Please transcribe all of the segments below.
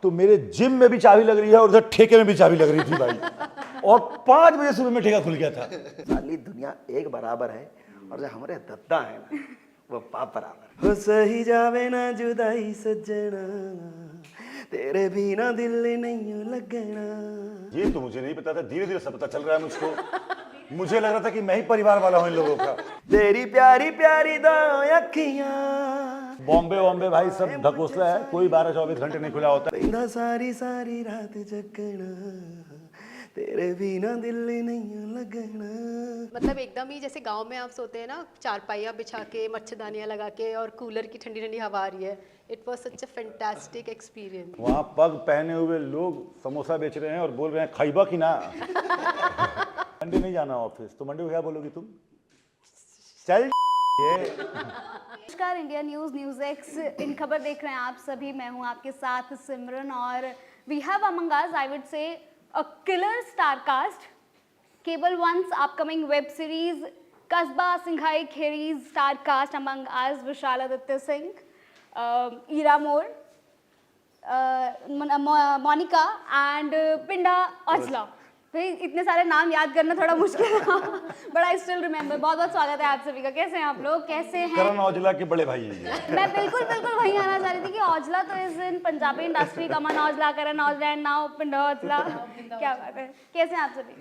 तो मेरे जिम में भी चाबी लग रही है और उधर ठेके में भी चाबी लग रही थी भाई। और 5 बजे सुबह में ठेका खुल गया था। साली दुनिया एक बराबर है और जो हमारे दद्दा है ना वो बाप बराबर। हो सही जावे ना जुदाई सजना, तेरे बिना दिल नहीं लगना। ये तो मुझे नहीं पता था, धीरे धीरे सब पता चल रहा है मुझको। मुझे लग रहा था कि मैं ही परिवार वाला हूँ इन लोगों का। तेरी प्यारी प्यारी दो अखियां, बॉम्बे भाई सब ढकोसला है, कोई 12-24 घंटे नहीं खुला होता। बिंदा सारी सारी रात जगना, तेरे बिना दिल नहीं लगना। मतलब एकदम ही जैसे गांव में आप सोते हैं ना, चारपाइयाँ बिछा के, मच्छरदानियाँ लगा के और कूलर की ठंडी ठंडी हवा आ रही है। It was such a fantastic experience. वहाँ पग पहने हुए लोग समोसा बेच रहे हैं और बोल रहे हैं खाइबा की ना। मंडे नहीं जाना ऑफिस, तो मंडे को क्या बोलोगी तुम? चल नमस्कार, इंडिया न्यूज एक्स इन खबर देख रहे हैं आप सभी। मैं हूं आपके साथ सिमरन और we have among us, I would say, a killer star cast. Cable one's upcoming web series Kasba Singhai खेरीज star cast among us Vishal Aditya Singh, Ira Mor, Monika and Pinda Aujla. भाई इतने सारे नाम याद करना थोड़ा मुश्किल था, बट आई स्टिल रिमेंबर। बहुत बहुत स्वागत है आप सभी का। कैसे हैं आप लोग, कैसे हैं? करण औजला के बड़े भाई हैं ये। मैं बिल्कुल वहीं आना चाह रही थी कि औजला तो is in Punjabi industry, Kaman Aujla, Karan Aujla and now Pinda Aujla. क्या बात है, कैसे हैं आप सभी?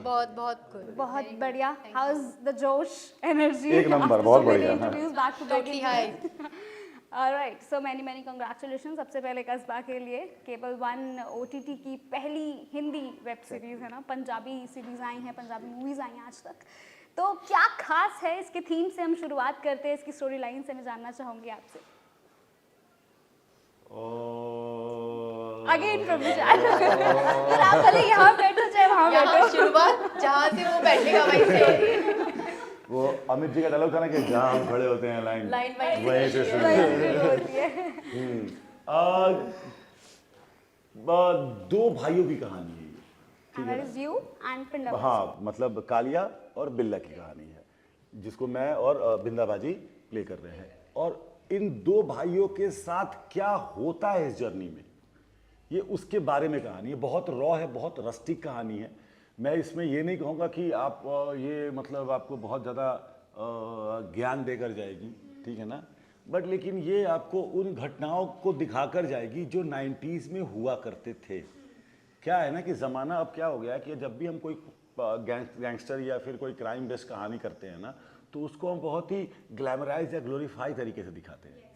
बहुत बहुत good. बहुत बढ़िया। How is the josh, energy? एक नंबर, बहुत बढ़िया। Interviews back to back. Totally high. Alright, so many congratulation सबसे पहले कस्बा के लिए। केबल वन OTT की पहली हिंदी वेब सीरीज़ है ना, पंजाबी सीरीज़ आई हैं, पंजाबी मूवीज़ आई हैं आज तक। तो क्या खास है इसके थीम से हम शुरुआत करते हैं, इसकी स्टोरी लाइन से मैं जानना चाहूँगी आपसे। अगेन फ्रॉम विशाल। आप भले यहाँ बैठो चाहे वहाँ बैठो। शुरुआत जहाँ से वो बैठेगा वहीं से। वो अमित जी का डायलॉग था ना कि जहाँ हम खड़े होते हैं लाइन वहीं से शुरू होती है। दो भाइयों की कहानी है ये, ठीक है? That is you and पिंडा। हाँ, मतलब कालिया और बिल्ला की कहानी है, जिसको मैं और बिंदाबाजी प्ले कर रहे हैं। और इन दो भाइयों के साथ क्या होता है इस जर्नी में, ये उसके बारे में कहानी है। बहुत रॉ है, बहुत रस्टिक कहानी है। मैं इसमें ये नहीं कहूँगा कि आप ये मतलब आपको बहुत ज़्यादा ज्ञान देकर जाएगी, ठीक है ना, बट लेकिन ये आपको उन घटनाओं को दिखाकर जाएगी जो 90s में हुआ करते थे। क्या है ना कि ज़माना अब क्या हो गया है कि जब भी हम कोई गैंगस्टर या फिर कोई क्राइम बेस्ड कहानी करते हैं ना, तो उसको हम बहुत ही ग्लैमराइज या ग्लोरीफाई तरीके से दिखाते हैं।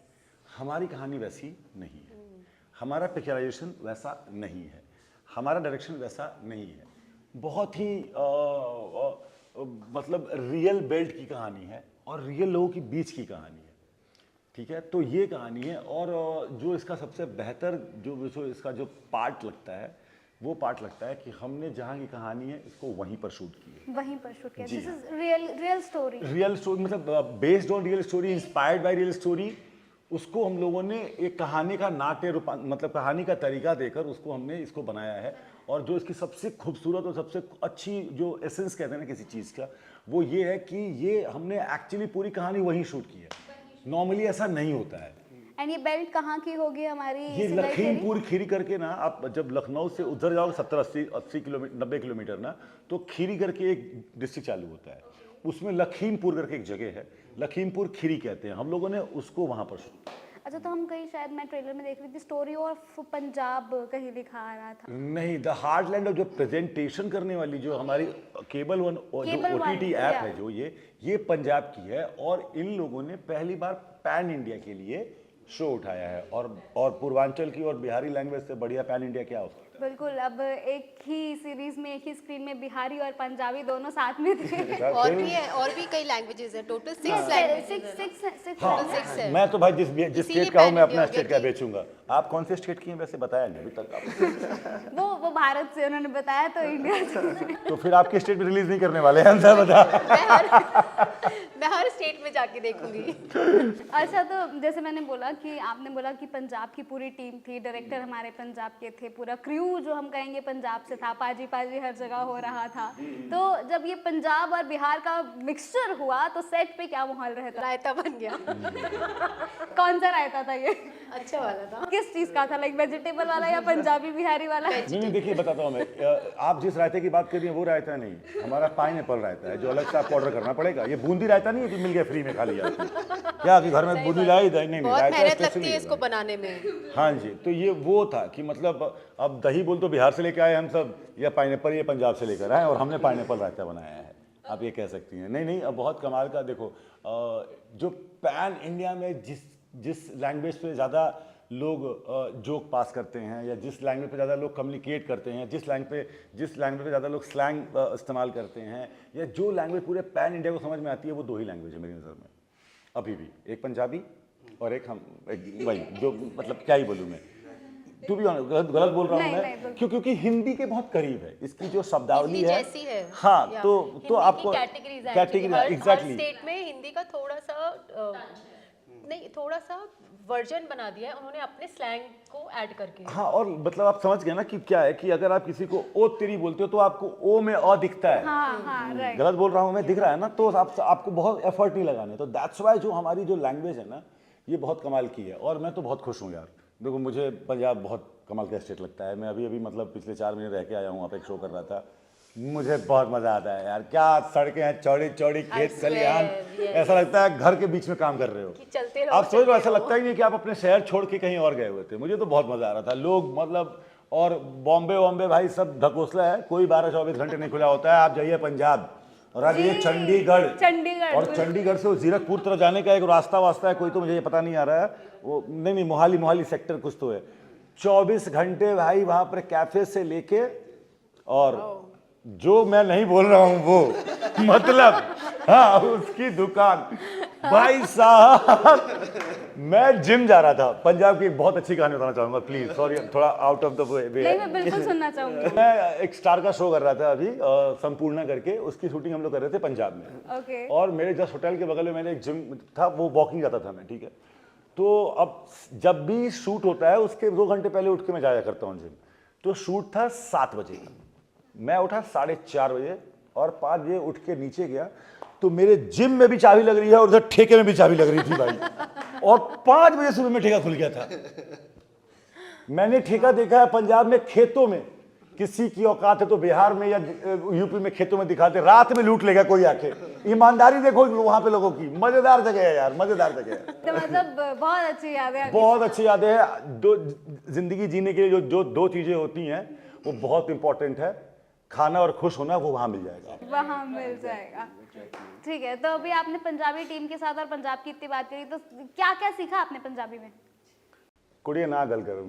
हमारी कहानी वैसी नहीं है, हमारा पिक्चराइजेशन वैसा नहीं है, हमारा डायरेक्शन वैसा नहीं है। बहुत ही मतलब रियल बेल्ट की कहानी है और रियल लोगों के बीच की कहानी है, ठीक है? तो ये कहानी है। और जो इसका सबसे बेहतर जो इसका जो पार्ट लगता है, वो पार्ट लगता है कि हमने जहाँ की कहानी है इसको वहीं पर शूट की है। वहीं पर शूट किया। जी दिस हाँ। Is real story. Real story मतलब based on real story, inspired by real story. उसको हम लोगों ने एक कहानी का नाट्य रूप, मतलब कहानी का तरीका देकर उसको हमने इसको बनाया है। और जो इसकी सबसे खूबसूरत और सबसे अच्छी जो एसेंस कहते हैं ना किसी चीज़ का, वो ये है कि ये हमने एक्चुअली पूरी कहानी वहीं शूट की है। नॉर्मली ऐसा नहीं होता है। एंड ये बेल्ट कहाँ की होगी हमारी? ये लखीमपुर खीरी करके ना, आप जब लखनऊ से उधर जाओगे 70-80 किलोमीटर 90 किलोमीटर ना, तो खीरी करके एक डिस्ट्रिक्ट चालू होता है, उसमें लखीमपुर करके एक जगह है, लखीमपुर खीरी कहते हैं। हम लोगों ने उसको वहाँ पर शूट। अच्छा, तो हम कहीं, शायद मैं ट्रेलर में देख रही थी, स्टोरी ऑफ पंजाब कहीं लिखा आ रहा था। नहीं, द हार्टलैंड ऑफ जो प्रेजेंटेशन करने वाली जो हमारी केबल वन जो OTT ऐप है, जो ये पंजाब की है। और इन लोगों ने पहली बार पैन इंडिया के लिए शो उठाया है। और पूर्वांचल की और बिहारी लैंग्वेज से बढ़िया पैन इंडिया क्या हो सकता है? बिल्कुल। अब एक ही सीरीज में, एक ही स्क्रीन में बिहारी और पंजाबी दोनों साथ में थे। और भी है, और भी कई लैंग्वेजेस हैं। Total 6 languages. हाँ, Six है। मैं तो भाई जिस स्टेट का हूँ मैं अपना हो स्टेट गया का बेचूंगा। आप कौन से स्टेट की हैं वैसे बताया नहीं अभी तक आप? वो भारत से उन्होंने बताया, तो इंडिया से। तो फिर आपके स्टेट में रिलीज नहीं करने वाले हैं, आंसर बता। मैं हर स्टेट में जाके देखूंगी। अच्छा, तो जैसे मैंने बोला कि आपने बोला कि पंजाब की पूरी टीम थी, डायरेक्टर हमारे पंजाब के थे, पूरा क्रू जो हम कहेंगे पंजाब से था, पाजी हर जगह हो रहा था। तो जब ये पंजाब और बिहार का मिक्सचर हुआ तो सेट पे क्या माहौल रहता? रायता बन गया। कौन सा रायता था ये? अच्छा वाला था। किस चीज का था, लाइक वेजिटेबल वाला या पंजाबी बिहारी वाला? नहीं देखिए बताता हूँ मैं, आप जिस रायते की बात कर रही हैं वो रायता नहीं, हमारा पाइनएप्पल रायता है जो अलग से आपको ऑर्डर करना पड़ेगा। ये बूंदी रायता नहीं है जो मिल गया फ्री में खा लिया आपने। क्या आपके घर में बूंदी लाई? नहीं बहुत रायता मेहनत स्पेशली लगती है इसको है। बनाने में। हाँ जी, तो ये वो था कि मतलब अब दही बोल तो बिहार से लेकर आए हम सब, या पाइनएप्पल ये पंजाब से लेकर आए और हमने पाइनएप्पल रायता बनाया है, आप ये कह सकती हैं। नहीं अब बहुत कमाल का देखो, जो पैन इंडिया में जिस लैंग्वेज पे ज़्यादा लोग जोक पास करते हैं, या जिस लैंग्वेज पे ज़्यादा लोग कम्युनिकेट करते हैं, जिस लैंग्वेज पे ज़्यादा लोग स्लैंग इस्तेमाल करते हैं, या जो लैंग्वेज पूरे पैन इंडिया को समझ में आती है, वो 2 ही लैंग्वेज है मेरी नज़र में अभी भी, एक पंजाबी और एक वही जो मतलब क्या ही बोलूँ मैं, टू बी ऑनेस्ट गलत बोल रहा हूँ मैं, क्योंकि हिंदी के बहुत करीब है, इसकी जो शब्दावली हिंदी है, जैसी है। हाँ या, तो हिंदी आपको की कैटेगरीज कैटेगरी एग्जैक्टली स्टेट में हिंदी का थोड़ा सा वर्जन बना दिया है उन्होंने अपने स्लैंग को ऐड करके। हाँ, और मतलब आप समझ गए ना कि क्या है कि अगर आप किसी को ओ तेरी बोलते हो तो आपको ओ में अ दिखता है। हाँ, राइट। गलत बोल रहा हूँ मैं, दिख रहा है ना, तो आपको बहुत एफर्ट नहीं लगाने, तो दैट्स वाई जो हमारी जो लैंग्वेज है ना ये बहुत कमाल की है। और मैं तो बहुत खुश हूँ यार, देखो मुझे पंजाब बहुत कमाल का स्टेट लगता है। मैं अभी मतलब पिछले 4 महीने रह के आया हूँ, वहाँ पे एक शो कर रहा था, मुझे बहुत मजा आता है यार। क्या सड़कें हैं, चौड़ी चौड़ी खेत खलिहान, ऐसा लगता है घर के बीच में काम कर रहे हो। चलते रहो, आप सोच लो, ऐसा लगता ही नहीं कि आप अपने शहर छोड़ के कहीं और गए हुए थे। मुझे तो बहुत मजा आ रहा था। लोग मतलब, और बॉम्बे भाई सब ढकोसला है, कोई 12-24 घंटे नहीं खुला होता है। आप जाइए पंजाब और आप जाइए चंडीगढ़, और चंडीगढ़ से जीरकपुर तरफ जाने का एक रास्ता है, कोई तो मुझे ये पता नहीं आ रहा है वो, नहीं मोहाली सेक्टर कुछ तो है। 24 घंटे भाई वहां पर कैफे से लेके, और जो मैं नहीं बोल रहा हूं वो मतलब हाँ उसकी दुकान। भाई साहब मैं जिम जा रहा था। पंजाब की एक बहुत अच्छी कहानी बताना चाहूंगा, प्लीज सॉरी थोड़ा आउट ऑफ द वे। नहीं, मैं बिल्कुल सुनना चाहूंगी। मैं एक स्टार का शो कर रहा था अभी, संपूर्णा करके, उसकी शूटिंग हम लोग कर रहे थे पंजाब में। ओके। और मेरे जस्ट होटल के बगल में मैंने एक जिम था, वो वॉकिंग जाता था मैं, ठीक है। तो अब जब भी शूट होता है उसके 2 घंटे पहले उठ के मैं जाया करता हूँ जिम। तो शूट था 7 बजे, मैं उठा 4:30 बजे, और 5 बजे उठ के नीचे गया तो मेरे जिम में भी चाबी लग रही है और उधर ठेके में भी चाबी लग रही थी भाई। और 5 बजे सुबह में ठेका खुल गया था। मैंने ठेका देखा है पंजाब में खेतों में, किसी की औकात है तो बिहार में या यूपी में खेतों में दिखाते, रात में लूट लेगा कोई आके। ईमानदारी देखो वहां पे लोगों की, मजेदार जगह है यार, मजेदार जगह है। तो मतलब बहुत अच्छी याद है, बहुत अच्छी यादें हैं। जिंदगी जीने के लिए जो 2 चीजें होती हैं वो बहुत इंपॉर्टेंट है, खाना और खुश होना, वो वहां मिल जाएगा, वहाँ मिल जाएगा। ठीक है, तो अभी आपने पंजाबी टीम के साथ और पंजाब की इतनी बात करी, तो क्या क्या सीखा आपने पंजाबी में? कुड़िए ना गल करूं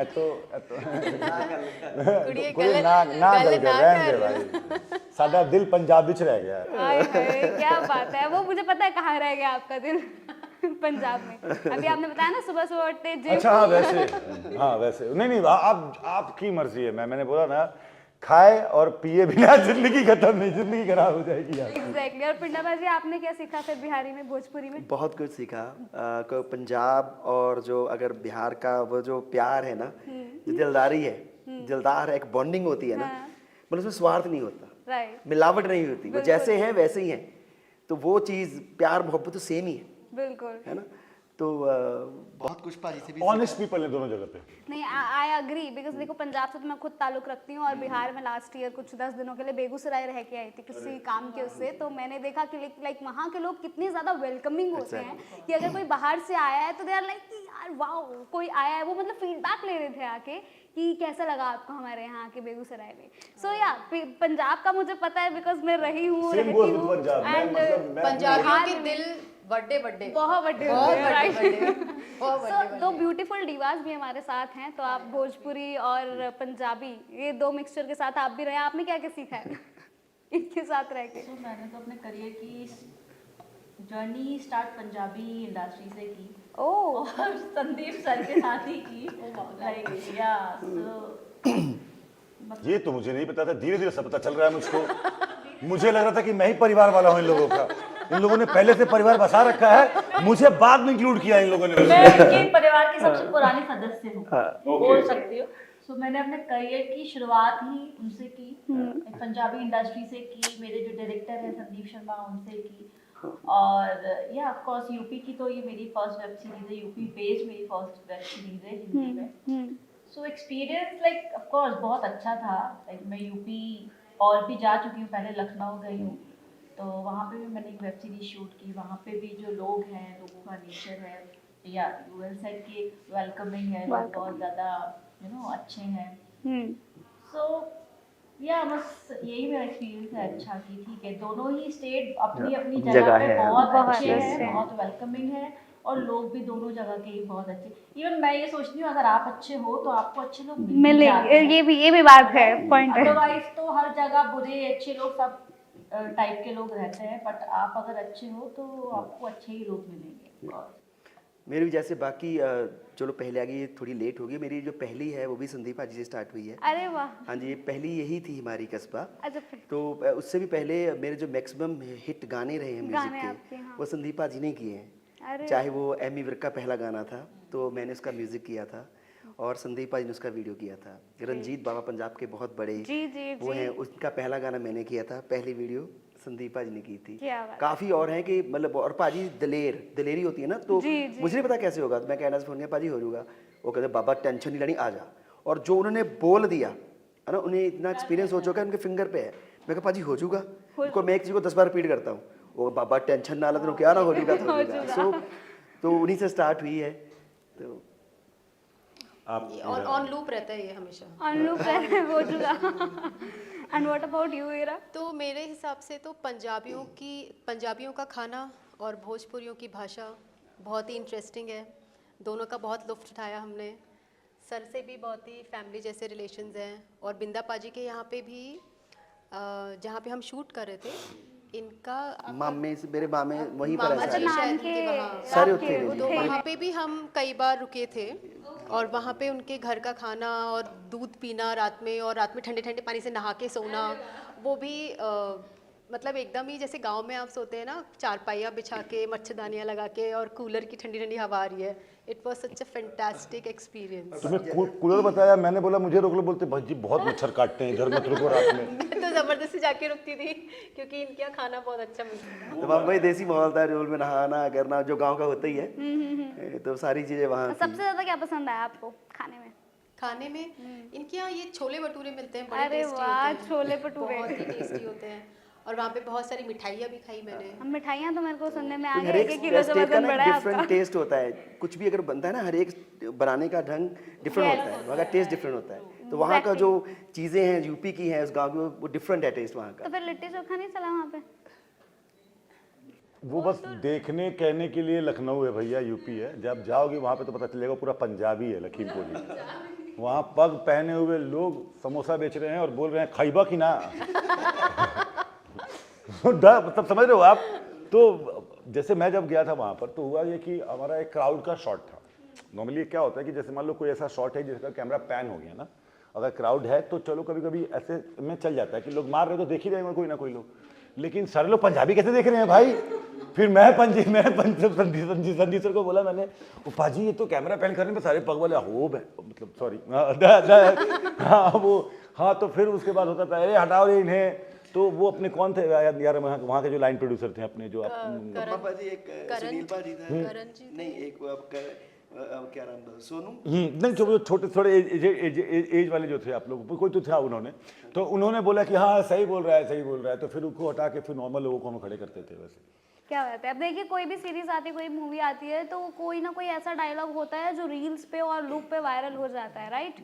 एतो कुड़िए कुड़िए ना गल कर, रहने दे भाई, साडा दिल पंजाब विच रह गया है। हाय हाय, क्या बात है, वो मुझे पता है कहाँ रह गया आपका दिल। पंजाब में। अभी आपने बताया ना सुबह सुबह उठते जिम। अच्छा हाँ वैसे नहीं आपकी मर्जी है। मैंने बोला ना, खाए और पिए बिना जिंदगी खत्म नहीं, जिंदगी खराब हो जाएगी यार। एग्जैक्टली। और पिंडा भाजी आपने क्या सीखा फिर बिहारी में, भोजपुरी में? बहुत कुछ सीखा। पंजाब और जो अगर बिहार का वो जो प्यार है ना, जो दिलदारी है, दिलदार है, एक बॉन्डिंग होती है ना, मतलब उसमें स्वार्थ नहीं होता, राइट, मिलावट नहीं होती, वो जैसे हैं वैसे ही हैं। तो वो चीज़ प्यार मोहब्बत तो सेम ही है, बिल्कुल, है ना। तो बहुत कुछ पाजी से भी ऑनेस्ट पीपल है दोनों जगह पे। नहीं, आई एग्री, बिकॉज देखो पंजाब से तो मैं खुद ताल्लुक रखती हूँ, और बिहार में लास्ट ईयर कुछ 10 दिनों के लिए बेगूसराय रह के आई थी किसी काम के उससे। तो मैंने देखा कि लाइक वहाँ के लोग कितने ज़्यादा वेलकमिंग होते हैं कि अगर कोई बाहर से आया है तो दे आर लाइक यार वाओ कोई आया है, वो मतलब फीडबैक ले रहे थे आके कि कैसा लगा आपको हमारे यहाँ के बेगूसराय में। सो या पंजाब का मुझे पता है बिकॉज मैं रही हूँ, एंड पंजाबियों के दिल बड़े बहुत बड़े बहुत दो ब्यूटीफुल डिवास भी हमारे साथ हैं। तो आप भोजपुरी और पंजाबी ये 2 मिक्सचर के साथ आप भी रहे, आपने क्या क्या सीखा है इनके साथ रह के? मैंने तो अपने करियर की जर्नी स्टार्ट पंजाबी इंडस्ट्री से की, ओह, और संदीप सर के साथ ही की। लाइक या ये तो मुझे नहीं पता था, धीरे धीरे सब पता चल रहा है मुझको। मुझे लग रहा था कि मैं ही परिवार वाला हूँ इन लोगों का, इन लोगों ने पहले से परिवार बसा रखा है, मुझे बाद में इंक्लूड किया इन लोगों ने। मैं इनके परिवार की सबसे पुरानी सदस्य हूँ, बोल सकती हूँ। सो मैंने अपने करियर की शुरुआत ही उनसे की, पंजाबी इंडस्ट्री से की। मेरे जो डायरेक्टर है संदीप शर्मा, उनसे की। और या ऑफ कोर्स यूपी की तो ये मेरी फर्स्ट वेब सीरीज है, यूपी बेस्ड मेरी फर्स्ट वेब सीरीज है हिंदी में। So experience like of course बहुत अच्छा था। लाइक मैं यूपी और भी जा चुकी हूँ, पहले लखनऊ गई हूँ, तो वहाँ पे भी मैंने एक वेब सीरीज शूट की। वहाँ पे भी जो लोग हैं, लोगों का नेचर है या यूएल साइड की वेलकमिंग है, लोग बहुत ज़्यादा अच्छे हैं। सो या बस यही मेरा एक्सपीरियंस है अच्छा कि ठीक है, दोनों ही स्टेट अपनी अपनी जगह पे बहुत अच्छे हैं, बहुत वेलकमिंग है, और लोग भी दोनों जगह के ही बहुत अच्छे। इवन मैं ये सोचती हूँ अगर आप अच्छे हो तो आपको अच्छे लोग मिलेंगे, ये भी बात है, पॉइंट है। अदरवाइज तो हर जगह बुरे अच्छे लोग सब टाइप के लोग रहते हैं, बट आप अगर अच्छे हो तो आपको अच्छे ही लोग मिलेंगे। मेरी भी जैसे बाकी चलो पहले आ गई, थोड़ी लेट हो गई। मेरी जो पहली है वो भी संदीप हाजी से स्टार्ट हुई है। अरे वाह। हाँ जी, ये पहली यही थी हमारी कस्बा। अच्छा, तो उससे भी पहले मेरे जो मैक्सिमम हिट गाने रहे हैं गाने म्यूजिक आपके, के, हाँ। वो संदीप हाजी ने किए हैं। अरे चाहे वो एमी विर्क का पहला गाना था तो मैंने उसका म्यूजिक किया था, और संदीप हाजी ने उसका वीडियो किया था। रंजीत बाबा पंजाब के बहुत बड़े जी वो हैं, उनका पहला गाना मैंने किया था, पहली वीडियो संदीप पाजी ने की थी। क्या बात। काफी और हैं कि मतलब, और पाजी दलेरी होती है ना, तो मुझे नहीं पता कैसे होगा। तो मैं कहना से फोन किया, पाजी हो जाऊंगा। वो कहते बाबा टेंशन नहीं लेनी, आ जा। और जो उन्होंने बोल दिया है ना, उन्हें इतना एक्सपीरियंस हो चुका है, उनके फिंगर पे है। मैं कहा पाजी हो जाऊंगा, उनको मैं एक चीज को 10 बार रिपीट करता हूँ, वो बाबा टेंशन ना ला, क्या ना हो जाएगा। सो तो उन्हीं से स्टार्ट हुई है। तो आप और ऑन लूप रहता है ये हमेशा। ऑन लूप हो चुका। एंड व्हाट अबाउट यू इरा? तो मेरे हिसाब से तो पंजाबियों का खाना और भोजपुरियों की भाषा बहुत ही इंटरेस्टिंग है। दोनों का बहुत लुत्फ़ उठाया हमने। सर से भी बहुत ही फैमिली जैसे रिलेशंस हैं, और बिंदा पाजी के यहाँ पे भी जहाँ पे हम शूट कर रहे थे, इनका मामे से मेरे मामे वहीं पर मामा है जी सारे। शायद इनके वहाँ सारे उत्थे ने तो जी। वहाँ पे भी हम कई बार रुके थे, और वहाँ पे उनके घर का खाना और दूध पीना रात में, और रात में ठंडे ठंडे पानी से नहा के सोना, वो भी मतलब एकदम ही जैसे गांव में आप सोते हैं ना, चारपाइयाँ बिछा के, मच्छरदानियाँ लगा के, और कूलर की ठंडी ठंडी हवा आ रही है। It was such a fantastic experience. तुम्हें कूलर बताया, मैंने बोला मुझे रोक लो, बोलते भाई जी बहुत मच्छर काटते हैं इधर, मत रुको रात में। मैं तो ज़बरदस्ती जाके रुकती थी क्योंकि इनके यहाँ खाना बहुत अच्छा मिलता था। तो वहाँ भाई देसी माहौल था, रोल में नहाना करना जो गांव का होता ही है। तो सारी चीजें वहाँ सबसे ज्यादा क्या पसंद आया आपको खाने में? खाने में इनके यहाँ ये छोले भटूरे मिलते हैं, बड़े अरे टेस्टी वाह, होते हैं। छोले भटूरे। बहुत ही टेस्टी होते हैं। और वहाँ पे बहुत सारी मिठाइयाँ भी खाई मैंने। हम मिठाइयाँ तो मेरे को सुनने में आ हर गया एक कि किलो से स्टेट का वजन ना बढ़ा है डिफरेंट आपका। टेस्ट होता है। कुछ भी अगर बनता है ना, हर एक बनाने का ढंग डिफरेंट होता है, वहाँ का टेस्ट डिफरेंट होता है। तो वहाँ का जो चीजें हैं यूपी की हैं, उस गाँव की, वो डिफरेंट है टेस्ट वहाँ का। तो फिर लिट्टी चोखा नहीं चला वहाँ पे? वो बस देखने कहने के लिए लखनऊ है भैया, यूपी है। जब जाओगे वहाँ पे तो पता चलेगा पूरा पंजाबी है लखीमपुरी। वहाँ पग पहने हुए लोग समोसा बेच रहे हैं और बोल रहे हैं खैबा की ना। मतलब समझ रहे हो आप? तो जैसे मैं जब गया था वहाँ पर, तो हुआ ये कि हमारा एक क्राउड का शॉट था। नॉर्मली क्या होता है कि जैसे मान लो कोई ऐसा शॉट है जिसका कैमरा पैन हो गया ना, अगर क्राउड है तो चलो कभी कभी ऐसे में चल जाता है कि लोग मार रहे तो देख ही रहेंगे कोई ना कोई लोग, लेकिन सारे लोग पंजाबी कैसे देख रहे हैं भाई। फिर संदीप सर को बोला मैंने, पाजी ये तो कैमरा पैन करने में सारे पग वाले हो मतलब सॉरी हाँ वो हाँ। तो फिर उसके बाद होता था अरे हटाओ रे इन्हें। तो वो अपने कौन थे यार वहाँ के जो लाइन प्रोड्यूसर थे अपने, जो पापा जी एक सुनील पाजी था, नहीं एक क्या नाम था, सोनू, नहीं जो छोटे थोड़े एज वाले जो थे आप लोग, कोई तो था उन्होंने, तो उन्होंने बोला कि हाँ सही बोल रहा है सही बोल रहा है। तो फिर उनको हटा के फिर नॉर्मल लोगों को हम खड़े करते थे। वैसे क्या बात है। अब देखिए कोई भी सीरीज आती है, कोई मूवी आती है, तो कोई ना कोई ऐसा डायलॉग होता है जो रील्स पे और लूप पे वायरल हो जाता है, राइट?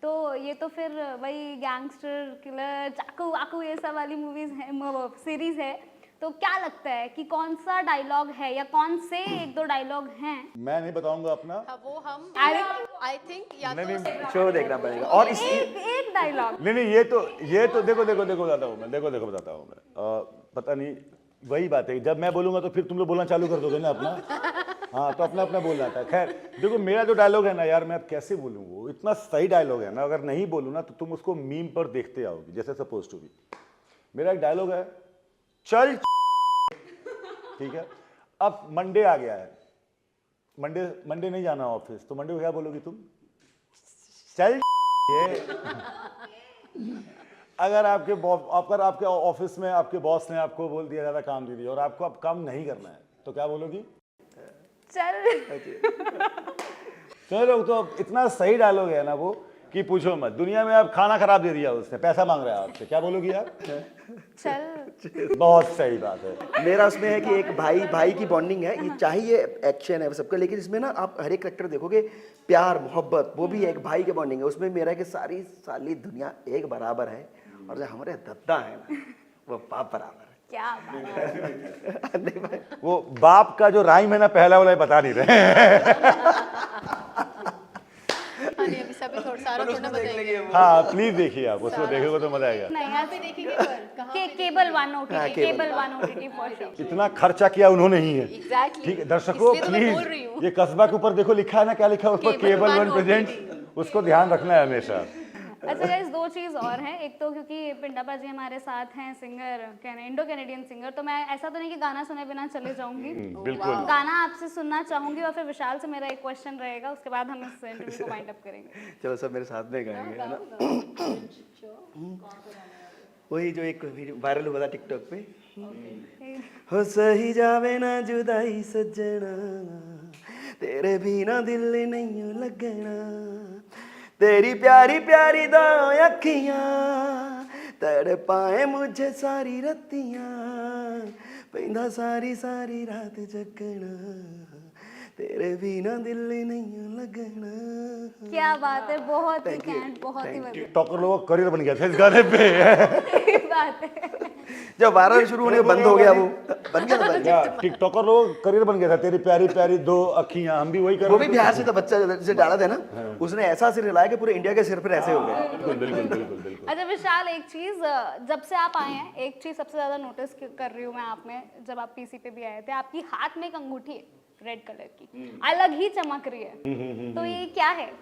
तो ये तो फिर वही गैंगस्टर, किलर, चाकू वाकू ये सब वाली मूवीज है, सीरीज है। तो क्या लगता है कि कौन सा डायलॉग है या कौन से एक दो डायलॉग हैं? मैं नहीं बताऊंगा अपना, वो हम आई थिंक या तो शो देखना पड़ेगा। और इस एक डायलॉग नहीं ये तो देखो बताता हूँ मैं, देखो बताता हूँ मैं। पता नहीं वही बात है, जब मैं बोलूंगा तो फिर तुम लोग बोलना चालू कर दोगे ना अपना। हाँ तो अपना बोलना था। खैर देखो मेरा जो डायलॉग है ना यार, मैं अब कैसे बोलूँ, वो इतना सही डायलॉग है ना, अगर नहीं बोलूँ ना तो तुम उसको मीम पर देखते आओगे। जैसे सपोज टू बी मेरा एक डायलॉग है, चल ठीक है। अब मंडे आ गया है, मंडे नहीं जाना ऑफिस, तो मंडे को क्या बोलोगी तुम? चल ये अगर आपके ऑफिस में आपके बॉस ने आपको बोल दिया ज्यादा काम दे दिया और आपको अब काम नहीं करना है तो क्या बोलोगी? चलो तो इतना सही डायलॉग है ना वो कि पूछो मत। दुनिया में अब खाना खराब दे दिया उसने, पैसा मांग रहा है आपसे, क्या बोलोगी आप? चल। बहुत सही बात है। मेरा उसमें है कि एक भाई भाई की बॉन्डिंग है, ये चाहिए एक्शन है सबका, लेकिन इसमें ना आप हर एक करेक्टर देखोगे प्यार मोहब्बत, वो भी एक भाई की बॉन्डिंग है। उसमें मेरा कि सारी साली दुनिया एक बराबर है और जो हमारे दद्दा है ना वो बाप बराबर है। क्या बात है। नहीं भाई, वो बाप का जो राइम है ना पहला वाला बता नहीं रहे। हाँ नहीं अभी सभी सारा थोड़ा बताएंगे। हाँ प्लीज देखिए आप, उसको देखोगे तो मजा आएगा। नहीं यहाँ पे देखेंगे पर कहाँ केबल 1 OTT, हाँ, केबल 1 OTT फॉर श्योर। इतना खर्चा किया उन्होंने ही है। एग्जैक्टली ठीक है दर्शकों इसलिए तो मैं बोल रही हूँ। प्लीज, ये कस्बा के ऊपर देखो लिखा है ना, क्या लिखा है उस पर? Cable cable one one presents. उसको ध्यान रखना है हमेशा। अच्छा गाइस, दो चीज़ और हैं। एक तो क्योंकि पिंडापा जी हमारे साथ हैं, सिंगर, इंडो कैनेडियन सिंगर, तो मैं ऐसा तो नहीं कि गाना सुने बिना चले जाऊंगी। बिल्कुल। गाना आपसे सुनना चाहूंगी और फिर विशाल से मेरा एक क्वेश्चन रहेगा, उसके बाद हम इस इंटरव्यू को वाइंड अप करेंगे। चलो सब मेरे साथ में गाएंगे, है ना। वही जो एक वायरल हुआ था टिकटॉक पे, हो सही जावे ना जुदाई सजना, तेरे बिना दिल नहीं लगना, तेरी प्यारी प्यारी दो अखियां तड़पाए मुझे सारी रतियां, पैंदा सारी सारी रात जगना, तेरे बिना दिल नहीं लगना। क्या बात है, बहुत ही कैंट, बहुत ही बढ़िया। टिकटॉकर लोगों का करियर बन गया था इस गाने पे। सही बात है। जब वायरल शुरू होने बंद हो गया, वो बन गया था बंद। या टिकटॉकर लोगों का करियर बन गया था, तेरी प्यारी प्यारी दो अखियां, हम भी वही कर वो रहे भी थे। बिहार से था बच्चा जिसे डाला था ना, उसने ऐसा सिर हिलाया कि पूरे इंडिया के सिर पर ऐसे हो गए। बिल्कुल बिल्कुल बिल्कुल बिल्कुल। अच्छा विशाल, एक चीज, जब से आप आए हैं एक चीज सबसे ज्यादा नोटिस कर रही हूँ मैं आप में, जब आप पीसी पे भी आए थे, आपकी हाथ में एक अंगूठी है रेड कलर की, अलग ही चमक रही है, तो ये क्या है?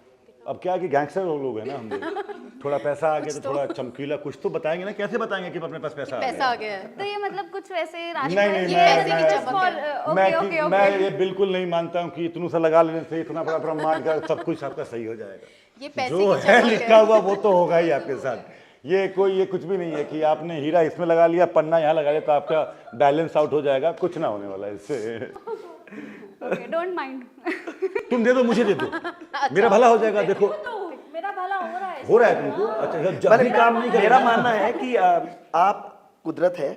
अब क्या है कि गैंगस्टर लोग हैं ना हम लोग, थोड़ा पैसा आ गया तो थोड़ा चमकीला कुछ तो बताएंगे ना। कैसे बताएंगे कि अपने पास पैसा आ पैसा आ गया? गया है। तो ये मतलब कुछ वैसे राशि नहीं, है? नहीं, ये मैं- ऐसे मैं- कि just for- मैं okay, okay, मैं okay. ये बिल्कुल नहीं मानता हूँ कि इतनू सा लगा लेने से इतना बड़ा ब्रह्मांड का सब कुछ आपका सही हो जाएगा। ये पैसे जो की है चमक लिखा हुआ वो तो होगा ही आपके साथ। ये कुछ भी नहीं है कि आपने हीरा इसमें लगा लिया, पन्ना यहाँ लगा लिया तो आपका बैलेंस आउट हो जाएगा, कुछ ना होने वाला है इससे। Okay, don't mind. तुम दे दो, मुझे दे दो, मेरा भला हो जाएगा। देखो मेरा भला हो रहा है। हो रहा है तुमको। अच्छा जब भी काम नहीं मेरा मानना है कि आप कुदरत है,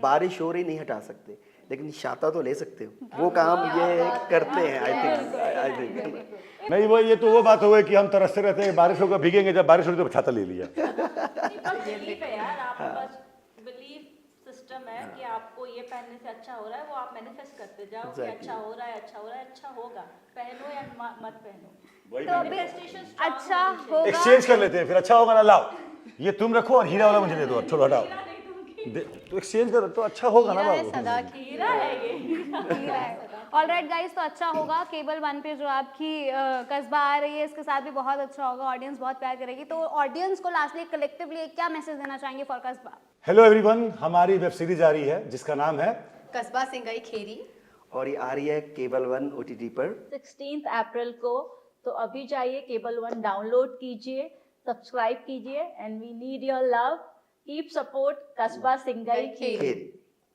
बारिश हो रही नहीं हटा सकते, लेकिन छाता तो ले सकते हो। वो काम ये करते हैं आई थिंक। नहीं वो ये तो वो बात हो गई कि हम तरसते रहते हैं बारिश होगा भीगेंगे, जब बारिश होगी तो छाता ले लिया। बिलीफ है यार, आपके पास बिलीफ सिस्टम है कि आपको ये पहनने से अच्छा हो रहा है, वो आप मैनिफेस्ट करते जाओ कि अच्छा हो रहा है, अच्छा हो रहा है, अच्छा होगा, पहनो या मत पहनो। तो अभी अच्छा होगा, एक्सचेंज कर लेते हैं फिर। अच्छा होगा ना, लाओ ये तुम रखो और हीरा वाला मुझे दे दो, छोड़ो हटाओ। तो एक्सचेंज कर तो अच्छा होगा ना हीरा है, बाबू। सदा की हीरा है ये। ऑलराइट गाइस, तो अच्छा होगा। केबल 1 पे जो आपकी कस्बा आ रही है, इसके साथ भी बहुत अच्छा होगा, ऑडियंस बहुत प्यार करेगी। तो ऑडियंस को लास्टली कलेक्टिवली क्या मैसेज देना चाहेंगे फॉर कस्बा? हेलो एवरीवन, हमारी वेब सीरीज आ रही है जिसका नाम है कस्बा सिंगाई खेरी, और ये आ रही है केबल 1 OTT पर 16 अप्रैल को। तो अभी जाइए, केबल 1 डाउनलोड कीजिए, सब्सक्राइब कीजिए, and we need your love, keep support Kasba Singhai खेरी। खेल।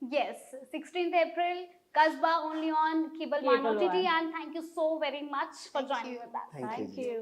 Yes, 16th April, Kasba only on Cable 1 Cable OTT, One. and thank you so very much for Thank joining you. with us. Thank you. Thank you.